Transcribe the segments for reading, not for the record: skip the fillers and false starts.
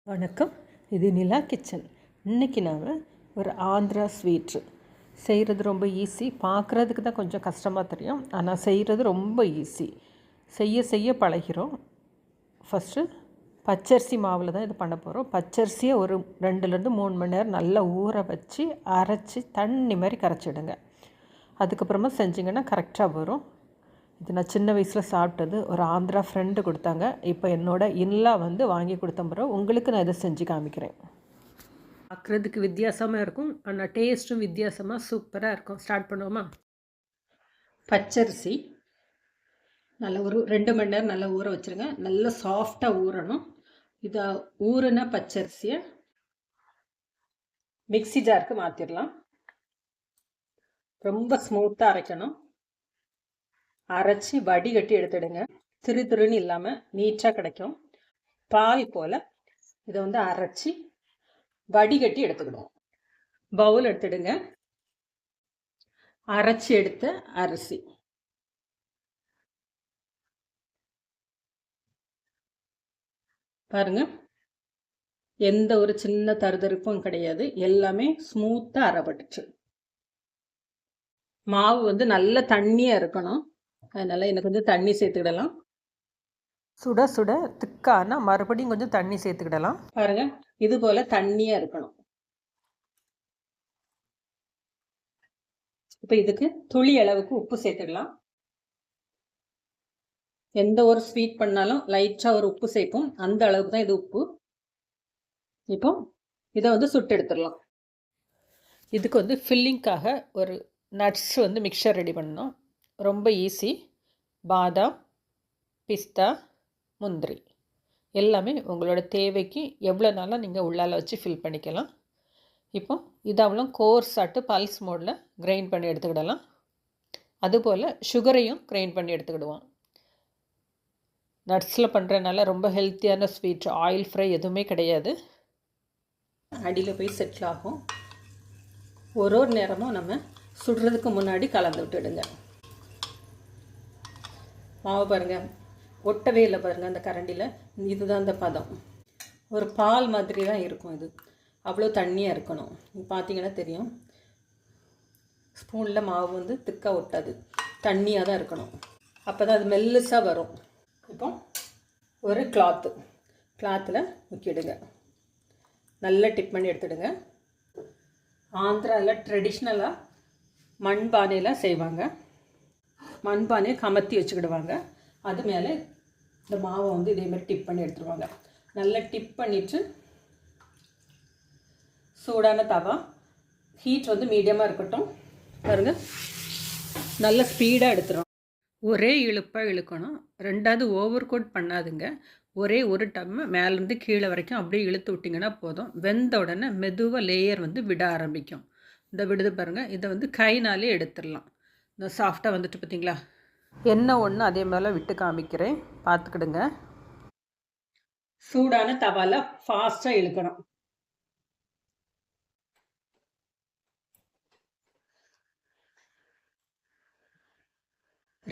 வணக்கம். இது நிலா கிச்சன். இன்றைக்கி நாம் ஒரு ஆந்திரா ஸ்வீட்ரு செய்கிறது ரொம்ப ஈஸி. பார்க்குறதுக்கு தான் கொஞ்சம் கஷ்டமாக தெரியும், ஆனால் செய்கிறது ரொம்ப ஈஸி. செய்ய செய்ய பழகிறோம். ஃபஸ்ட்டு பச்சரிசி மாவில் தான் இது பண்ண போகிறோம். பச்சரிசியை ஒரு 2-3 மணி நேரம் நல்லா ஊற வச்சு அரைச்சி தண்ணி மாதிரி கரைச்சிடுங்க. அதுக்கப்புறமா செஞ்சிங்கன்னா கரெக்டாக வரும். இது நான் சின்ன வயசில் சாப்பிட்டது. ஒரு ஆந்திரா ஃப்ரெண்டு கொடுத்தாங்க. இப்போ என்னோடய இன்லா வாங்கி கொடுத்த பிறகு உங்களுக்கு நான் இதை செஞ்சு காமிக்கிறேன். பார்க்குறதுக்கு வித்தியாசமாக இருக்கும், ஆனால் டேஸ்ட்டும் வித்தியாசமாக சூப்பராக இருக்கும். ஸ்டார்ட் பண்ணுவோமா? பச்சரிசி நல்லா ஒரு 2 மணி நேரம் நல்லா ஊற வச்சுருங்க. நல்லா சாஃப்டாக ஊறணும். இதை ஊறின பச்சரிசியை மிக்ஸி ஜாருக்கு மாற்றிடலாம். ரொம்ப ஸ்மூத்தாக அரைக்கணும். அரைச்சி வடிகட்டி எடுத்துடுங்க. திருன்னு இல்லாமல் நீட்டாக கிடைக்கும். பால் போல் இதை அரைச்சி வடிகட்டி எடுத்துக்கிடுவோம். பவுல் எடுத்துடுங்க. அரைச்சி எடுத்த அரிசி பாருங்க, எந்த ஒரு சின்ன தருதரிப்பும் கிடையாது. எல்லாமே ஸ்மூத்தாக அரைப்பட்டுச்சு. மாவு நல்ல தண்ணியாக இருக்கணும். அதனால் எனக்கு தண்ணி சேர்த்துக்கிடலாம். சுட சுட திக்கான மறுபடியும் கொஞ்சம் தண்ணி சேர்த்துக்கிடலாம். பாருங்கள், இது போல் தண்ணியாக இருக்கணும். இப்போ இதுக்கு துளி அளவுக்கு உப்பு சேர்த்துக்கலாம். எந்த ஒரு ஸ்வீட் பண்ணாலும் லைட்டாக ஒரு உப்பு சேர்ப்போம். அந்த அளவுக்கு தான் இது உப்பு. இப்போ இதை சுட்டு எடுத்துடலாம். இதுக்கு ஃபில்லிங்காக ஒரு நட்ஸ் மிக்சர் ரெடி பண்ணணும். ரொம்ப ஈஸி. பாதாம், பிஸ்தா, முந்திரி எல்லாமே உங்களோட தேவைக்கு எவ்வளோ நாளாக நீங்கள் உள்ளால் வச்சு ஃபில் பண்ணிக்கலாம். இப்போ இதாவளும் கோர்ஸாட்டு பல்ஸ் மோடில் கிரைண்ட் பண்ணி எடுத்துக்கிடலாம். அதுபோல் சுகரையும் கிரைண்ட் பண்ணி எடுத்துக்கிடுவோம். நட்ஸில் பண்ணுறதுனால ரொம்ப ஹெல்த்தியான ஸ்வீட். ஆயில் ஃப்ரை எதுவுமே கிடையாது. அடியில் போய் செட்டில் ஆகும். ஒரு நேரமும் நம்ம சுடுறதுக்கு முன்னாடி கலந்து விட்டுடுங்க. மாவு பாருங்கள், ஒட்டவே இல்லை பாருங்கள் அந்த கரண்டியில். இதுதான் அந்த பதம். ஒரு பால் மாதிரி தான் இருக்கும். இது அவ்வளோ தண்ணியாக இருக்கணும். பார்த்தீங்கன்னா தெரியும், ஸ்பூனில் மாவு திக்காக ஒட்டாது, தண்ணியாக தான் இருக்கணும். அப்போ தான் அது மெல்லுசாக வரும். இப்போ ஒரு கிளாத்தில் முக்கிடுங்க. நல்லா டிப் பண்ணி எடுத்துடுங்க. ஆந்திராவில் ட்ரெடிஷ்னலாக மண்பானையில் செய்வாங்க. மண்பானையை கமத்தி வச்சுக்கிடுவாங்க. அது மேலே இந்த மாவை இதேமாதிரி டிப் பண்ணி எடுத்துருவாங்க. நல்லா டிப் பண்ணிவிட்டு சூடான தவா, ஹீட் மீடியமாக இருக்கட்டும். பாருங்கள், நல்ல ஸ்பீடாக எடுத்துரும். ஒரே இழுப்பாக இழுக்கணும். ரெண்டாவது ஓவர் கோட் பண்ணாதுங்க. ஒரே ஒரு டம்மு மேலேருந்து கீழே வரைக்கும் அப்படியே இழுத்து விட்டிங்கன்னா போதும். வெந்த உடனே மெதுவாக லேயர் விட ஆரம்பிக்கும். இந்த விடுது பாருங்கள். இதை கைனாலே எடுத்துடலாம். இந்த சாஃப்டாக பார்த்தீங்களா? எண்ணெய் ஒன்று அதே மேலே விட்டு காமிக்கிறேன், பார்த்துக்கிடுங்க. சூடான தவால ஃபாஸ்ட்டாக இழுக்கணும்.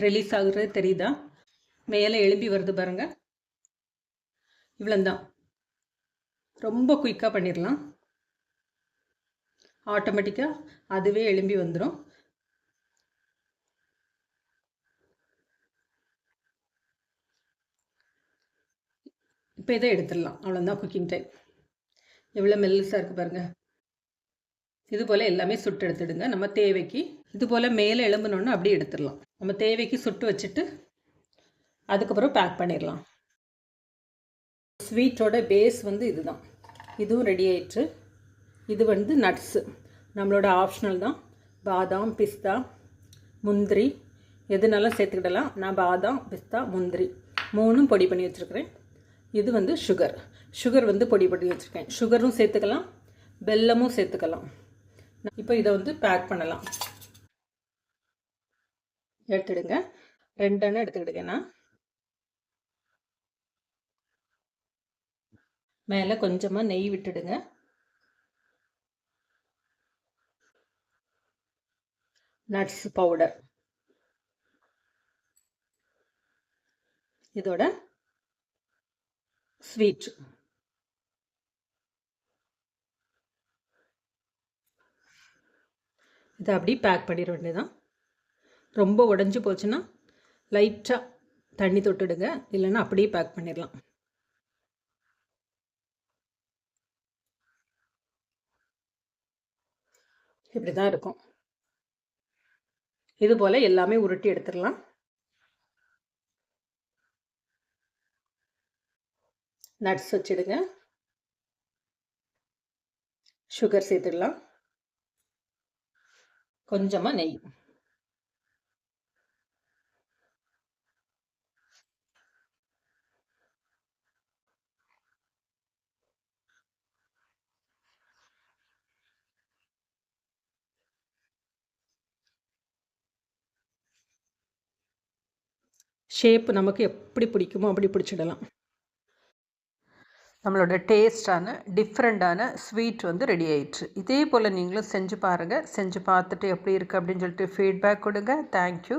ரிலீஸ் ஆகுறது தெரியுதா? மேலே எழும்பி வருது பாருங்க. இவ்வளோந்தான். ரொம்ப குயிக்காக பண்ணிடலாம். ஆட்டோமேட்டிக்காக அதுவே எழும்பி வந்துடும். இப்போ இதை எடுத்துடலாம். அவ்வளோதான் குக்கிங் டைம். எவ்வளோ மெல்லிசாக இருக்குது பாருங்கள். இது போல் எல்லாமே சுட்டு எடுத்துடுங்க. நம்ம தேவைக்கு இது போல் மேலே எழும்புனோன்னு அப்படியே எடுத்துடலாம். நம்ம தேவைக்கு சுட்டு வச்சுட்டு அதுக்கப்புறம் பேக் பண்ணிடலாம். ஸ்வீட்டோட பேஸ் இதுதான். இதுவும் ரெடி ஆயிடுச்சு. இது நட்ஸு நம்மளோட ஆப்ஷனல் தான். பாதாம், பிஸ்தா, முந்திரி எதுனாலும் சேர்த்துக்கிடலாம். நான் பாதாம், பிஸ்தா, முந்திரி 3 பொடி பண்ணி வச்சுருக்கிறேன். இது சுகர் பொடி பண்ணி வச்சுருக்கேன். சுகரும் சேர்த்துக்கலாம், வெல்லமும் சேர்த்துக்கலாம். இப்போ இதை பேக் பண்ணலாம். எடுத்துடுங்க. 2 எண்ணெய் எடுத்துக்கிடுங்கண்ணா. மேலே கொஞ்சமாக நெய் விட்டுடுங்க. நட்ஸ் பவுடர், இதோட ஸ்வீட் இதை அப்படியே பேக் பண்ணிட வேண்டியதான். ரொம்ப உடஞ்சி போச்சுன்னா லைட்டாக தண்ணி தொட்டுடுங்க, இல்லைன்னா அப்படியே பேக் பண்ணிடலாம். இப்படி தான் இருக்கும். இது போல் எல்லாமே உருட்டி எடுத்துடலாம். நட்ஸ் வச்சிடுங்க. சுகர் சேர்த்துடலாம். கொஞ்சமாக நெய். ஷேப் நமக்கு எப்படி பிடிக்குமோ அப்படி பிடிச்சிடலாம். நம்மளோட டேஸ்டான டிஃப்ரெண்ட்டான ஸ்வீட் வந்து ரெடி ஆயிடுச்சு. இதே போல் நீங்களும் செஞ்சு பாருங்கள். செஞ்சு பார்த்துட்டு எப்படி இருக்குது அப்படின்னு சொல்லிட்டு ஃபீட்பேக் கொடுங்க. தேங்க்யூ.